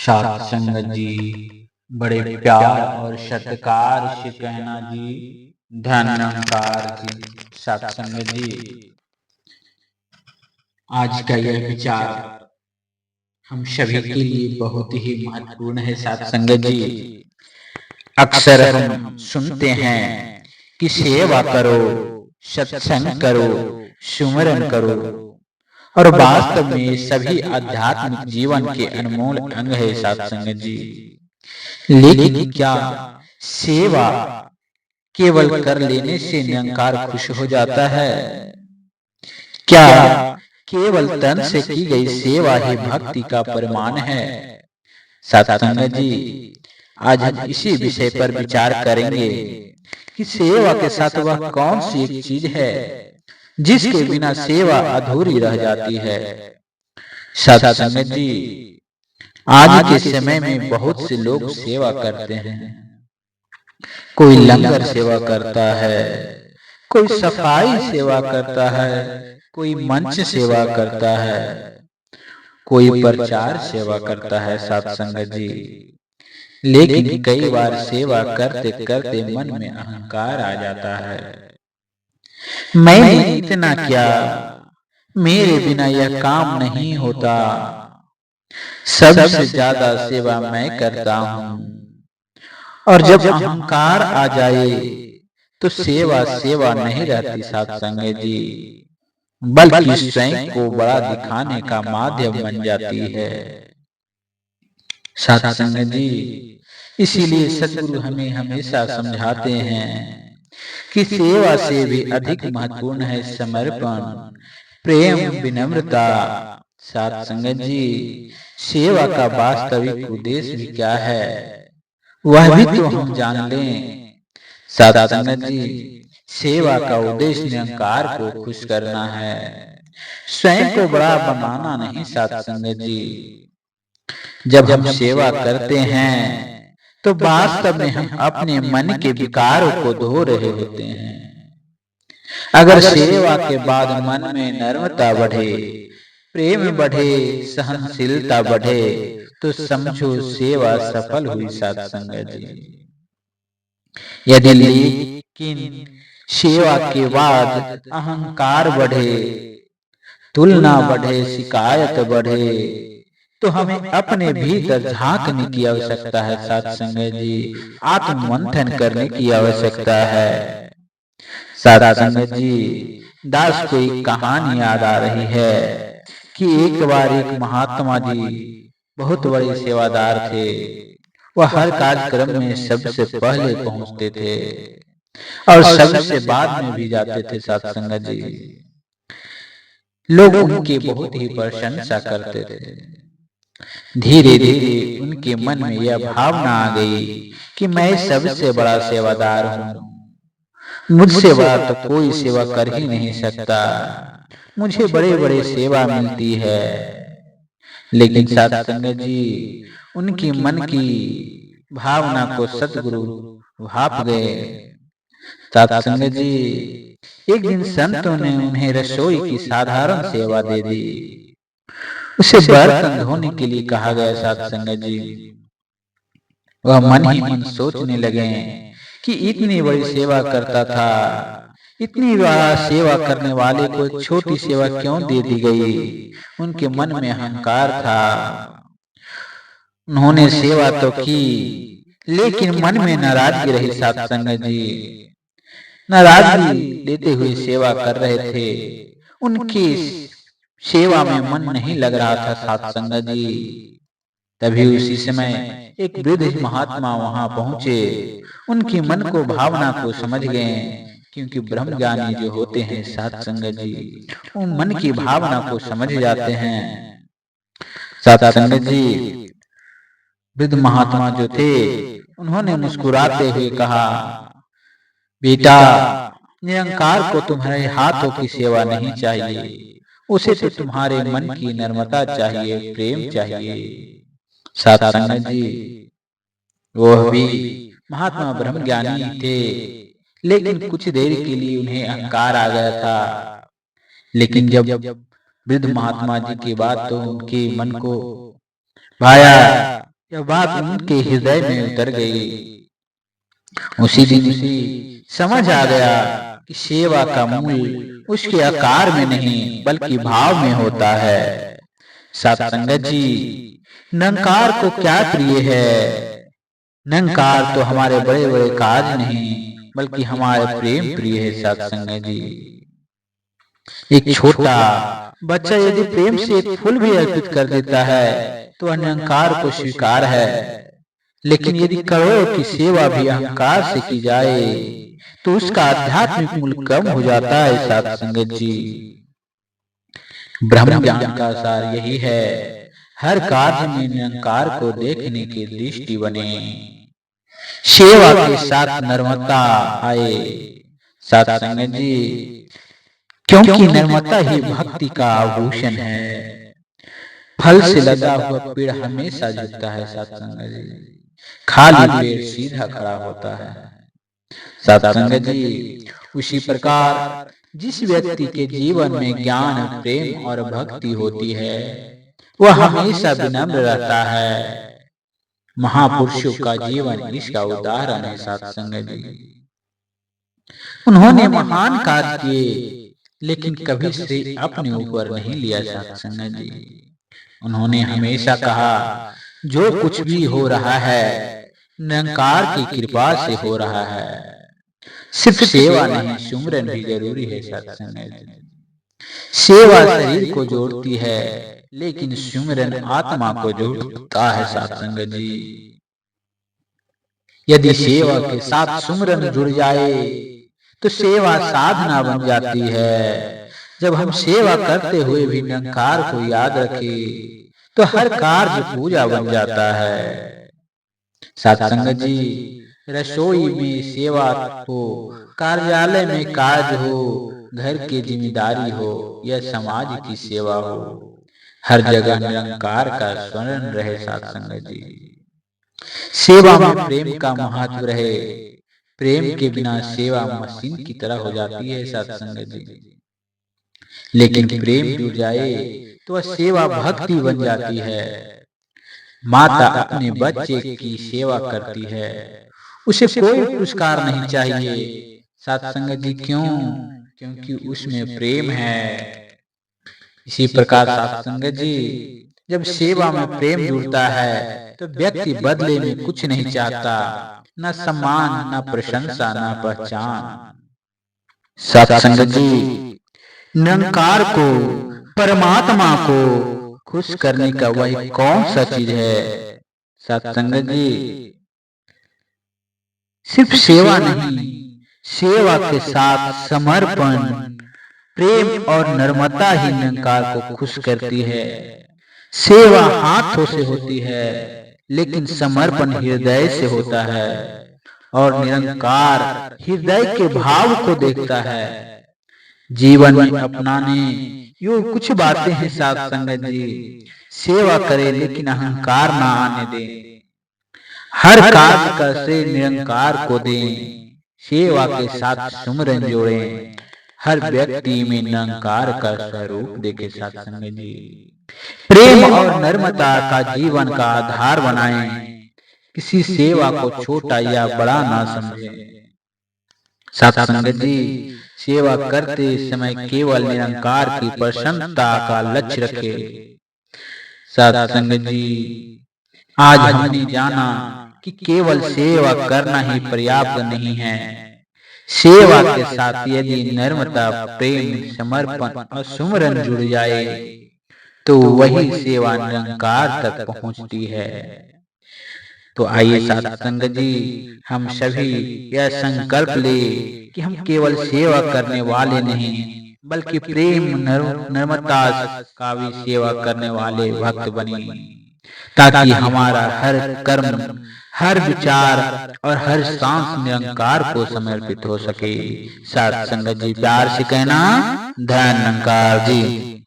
सात संगत जी, बड़े प्यार और सत्कार से कहना जी, धन्यकार जी। सात संगत जी, आज का यह विचार हम सभी के लिए बहुत ही महत्वपूर्ण है। सात संगत जी, अक्सर हम सुनते हैं कि सेवा करो, सत्संग करो, सुमरन करो, और वास्तव में सभी आध्यात्मिक जीवन के अनमोल अंग है। सात संगत जी, लेकिन क्या सेवा केवल कर लेने से निरंकार खुश हो जाता है? क्या केवल तन से की गई सेवा ही भक्ति का परिमाण है? सत्संग जी, आज हम इसी विषय पर विचार करेंगे कि सेवा के साथ वह कौन सी एक चीज है जिसके बिना सेवा अधूरी रह जाती है। सत्संग जी, आज के समय में बहुत से लोग सेवा करते हैं। कोई लंगर सेवा करता है, कोई सफाई सेवा करता है, कोई मंच सेवा करता है, कोई प्रचार सेवा करता है। सत्संग जी, लेकिन कई बार सेवा करते करते मन में अहंकार आ जाता है। मैंने इतना किया, मेरे बिना यह काम नहीं होता, सबसे ज्यादा सेवा मैं करता हूँ। और जब अहंकार आ जाए तो सेवा सेवा नहीं रहती। सत्संग जी, बल्कि स्वयं को बड़ा दिखाने का माध्यम बन जाती है। सत्संग जी, इसीलिए सद्गुरु हमें हमेशा समझाते हैं कि सेवा से भी अधिक महत्वपूर्ण है समर्पण, प्रेम, विनम्रता। सत्संग जी, सेवा का वास्तविक उद्देश्य भी क्या है, वह भी तो हम जान लें। सत्संग जी, सेवा का उद्देश्य निरंकार को खुश करना है, स्वयं को बड़ा बनाना नहीं। सत्संग जी, जब हम सेवा करते हैं तो वास्तव में हम अपने मन के विकारों को धो रहे होते हैं। अगर सेवा के बाद मन में नर्मता बढ़े, प्रेम बढ़े, सहनशीलता बढ़े, तो समझो सेवा सफल हुई। सत्संग जी, यदि लेकिन सेवा के बाद अहंकार बढ़े, तुलना बढ़े, शिकायत बढ़े, तो हमें अपने भीतर झांकने की आवश्यकता है। सत्संग जी, आत्ममंथन करने की आवश्यकता है। सत्संग जी, दास को एक कहानी याद आ रही है कि एक बार एक महात्मा जी बहुत बड़े सेवादार थे। वह हर कार्यक्रम में सबसे पहले पहुंचते थे और सबसे बाद में भी जाते थे। सत्संग जी, लोग उनकी बहुत ही प्रशंसा करते थे। धीरे धीरे उनके मन में यह भावना आ गई कि मैं सबसे बड़ा सेवादार हूँ, मुझसे बड़ा तो कोई सेवा कर ही नहीं सकता, मुझे बड़े बड़े सेवा मिलती है। लेकिन सत्संग जी, उनकी मन की भावना को सतगुरु भाप गए। सत्संग जी, एक दिन संतों ने उन्हें रसोई की साधारण सेवा दे दी। उसे बर्तन धोने के लिए कहा गया। सत्संग जी, वह मन ही मन सोचने लगे कि इतनी बड़ी सेवा करता था, इतनी बड़ा सेवा करने वाले को एक छोटी सेवा क्यों दे दी गई। उनके मन में अहंकार था। उन्होंने सेवा तो की, लेकिन मन में नाराजगी रही। सत्संग जी, नाराजगी लेते हुए सेवा कर रहे थे, उनकी सेवा में मन नहीं लग रहा था। सत्संग जी, तभी उसी समय एक वृद्ध महात्मा वहां पहुंचे। उनके मन को भावना को समझ गए, क्योंकि ब्रह्म ज्ञानी जो होते हैं सत्संग जी, उन मन की भावना को समझ जाते हैं। सत्संग जी, वृद्ध महात्मा जो थे उन्होंने मुस्कुराते हुए कहा, बेटा, निरंकार को तुम्हारे हाथों की सेवा नहीं चाहिए, उसे तो तुम्हारे मन की नर्मता चाहिए, प्रेम चाहिए। सत्संग जी, वह भी महात्मा ब्रह्म ज्ञानी थे, लेकिन कुछ देर के लिए उन्हें अहंकार आ गया था। लेकिन जब वृद्ध महात्मा जी की बात तो उनके मन को भाया, यह बात उनके हृदय में उतर गई। उसी दिन उसे समझ आ गया कि सेवा का मूल उसके आकार में नहीं बल्कि भाव में होता है। साथ संगत जी, निरंकार को क्या प्रिय है? निरंकार तो हमारे बड़े बड़े कार्य नहीं बल्कि हमारे प्रेम प्रिय है। साथ संगत जी, एक छोटा बच्चा यदि प्रेम से एक फूल भी अर्पित कर देता है तो अहंकार को स्वीकार है, लेकिन यदि करोड़ों की सेवा भी अहंकार से की जाए तो उसका आध्यात्मिक मूल्य कम हो जाता है। साथ संगत जी, ब्रह्म ज्ञान का सार यही है, हर कार्य में निरंकार को देखने की दृष्टि बने, सेवा के साथ नर्मता आए। साथ संगत जी, क्योंकि नर्मता ही भक्ति का आभूषण है। फल से लदा हुआ पेड़ हमेशा झुकता है। साथ संगत जी, खाली पेड़ सीधा खड़ा होता है। साथ संगत जी, उसी प्रकार जिस व्यक्ति के जीवन में ज्ञान, प्रेम और भक्ति होती है वह हमेशा विनम्र रहता है। महापुरुषों का जीवन इसका उदाहरण है। साथ संगत जी, उन्होंने महान कार्य किए लेकिन कभी श्रेय अपने ऊपर नहीं लिया। साथ संगत जी, उन्होंने हमेशा कहा जो कुछ भी हो रहा है निरंकार की कृपा से हो रहा है। सिर्फ सेवा नहीं, सुमिरन भी जरूरी है। साथ संगत जी, सेवा शरीर को जोड़ती है लेकिन सुमिरन आत्मा को जोड़ता है। साथ संगत जी, यदि सेवा के साथ सुमिरन जुड़ जाए तो सेवा साधना बन जाती है। जब हम सेवा करते हुए भी निरंकार को याद रखें तो हर कार्य पूजा बन जाता है। साथ संगत जी, रसोई में सेवा हो, कार्यालय में कार्य हो, घर की जिम्मेदारी हो या समाज की सेवा हो, हर जगह निरंकार का स्मरण रहे। साथ संगत जी, सेवा में प्रेम का महत्व रहे। प्रेम के बिना सेवा मशीन की तरह हो जाती है। साथ संगत जी, लेकिन प्रेम जुड़ जाए तो वह सेवा भक्ति बन जाती है। माता अपने बच्चे की सेवा करती है, उसे कोई पुरस्कार नहीं चाहिए। साथ संगत जी, क्यों? क्योंकि उसमें प्रेम है। इसी प्रकार साथ संगत जी, जब सेवा में प्रेम जुड़ता है तो व्यक्ति बदले में कुछ नहीं चाहता, न सम्मान, न प्रशंसा, न पहचान। साथ संगत जी, निरंकार को, परमात्मा को खुश करने का वही कौन सा चीज है? साथ संगत जी, सिर्फ सेवा नहीं, सेवा के साथ समर्पण, प्रेम और नर्मता ही निरंकार को खुश करती है। सेवा हाथों से होती है लेकिन समर्पण हृदय से होता है और निरंकार हृदय के भाव को देखता है। जीवन में अपनाने यो कुछ बातें हैं। साथ संगत जी, सेवा करे लेकिन अहंकार ना आने दे, हर कार्य का श्रेय निरंकार को दें, सेवा के साथ सुमिरन जोड़ें, हर व्यक्ति में निरंकार का स्वरूप देखे। साथ संगत जी, प्रेम और नर्मता का जीवन का आधार बनाएं, किसी सेवा को छोटा या बड़ा ना समझें। साथ संगत जी, सेवा करते समय केवल निरंकार की प्रसन्नता का लक्ष्य रखें। साथ संगत जी, आज हमने जाना कि केवल सेवा करना ही पर्याप्त नहीं है। सेवा के साथ यदि नर्मता, प्रेम, समर्पण और सुमिरन जुड़ जाए तो वही सेवा निरंकार तक पहुंचती है। तो आइए साथ संगत जी, हम सभी यह संकल्प ले कि हम केवल सेवा करने वाले नहीं बल्कि प्रेम, नर्मता का भी सेवा करने वाले भक्त बने, ताकि हमारा हर कर्म, हर विचार और हर सांस निरंकार को समर्पित हो सके। साथ संगत जी, प्यार से कहना, धन निरंकार जी।